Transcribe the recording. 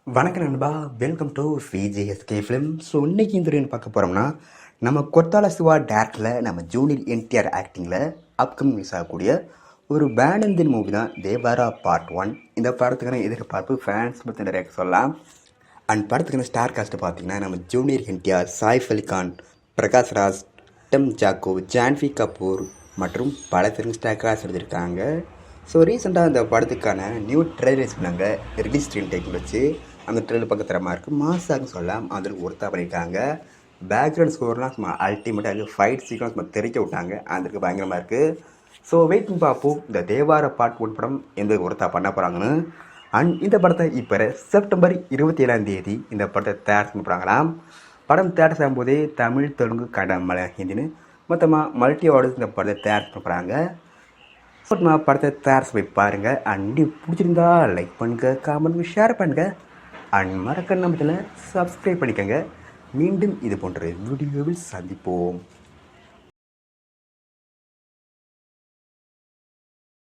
வணக்கம் நண்பா, welcome to VJSK film. So இன்னைக்கு இந்த வீடியோ பார்க்க போகிறோம்னா, நம்ம கொத்தால சிவா டேரக்டரில் நம்ம ஜூனியர் என்டிஆர் ஆக்டிங்கில் அப்கமிங் ரிலீஸ் ஆகக்கூடிய ஒரு பேனந்தின் மூவி தான் தேவாரா பார்ட் 1. இந்த படத்துக்கான எதிர்பார்ப்பு ஃபேன்ஸ் பற்றி நிறைய சொல்லலாம். அண்ட் படத்துக்கான ஸ்டார் காஸ்ட்டை பார்த்தீங்கன்னா நம்ம ஜூனியர் என்டிஆர், சாய்ஃப் அலி கான், பிரகாஷ் ராஜ், டம் ஜாக்கோ, ஜான்வி கபூர் மற்றும் பல ஃபிலிம் ஸ்டார் காஸ்ட் எடுத்திருக்காங்க. ஸோ ரீசெண்டாக அந்த படத்துக்கான நியூ ட்ரெய்லர்ஸ் பண்ணாங்க. ரிலீஸ் ஸ்க்ரீன் டேக்கிங் வச்சு அந்த ட்ரெயிலர் பக்கம் தரமாக இருக்குது. மாசாக சொல்லலாம், அதில் ஒருத்தா பண்ணியிருக்காங்க. பேக்ரவுண்ட் ஸ்கோர்லாம் சும்மா அல்டிமேட்டாக இருக்குது. ஃபைட் சீக்வன்ஸ் நம்ம தெரிவிக்க விட்டாங்க, அதுக்கு பயங்கரமாக இருக்குது. ஸோ வெயிட் பண்ணி பார்ப்போம் இந்த தேவார பார்ட் 1 படம் எந்த ஒருத்தா பண்ண போகிறாங்கன்னு. அண்ட் இந்த படத்தை இப்போ செப்டம்பர் 27 இந்த படத்தை தயார் பண்ண போகிறாங்களாம். படம் தயார் செய்யும்போதே தமிழ், தெலுங்கு, கன்னடம், மலையாளம், ஹிந்தின்னு மொத்தமாக மல்டி ஆர்டர்ஸ் இந்த படத்தை தயார் பண்ண போகிறாங்க. படத்தை தயார் செய்ய பாருங்கள். அண்ட் பிடிச்சிருந்தா லைக் பண்ணுங்கள், காமெண்ட் ஷேர் பண்ணுங்கள். அண்ட் மறக்க நம்ம சப்ஸ்கிரைப் பண்ணிக்கோங்க. மீண்டும் இது போன்ற வீடியோவில் சந்திப்போம்.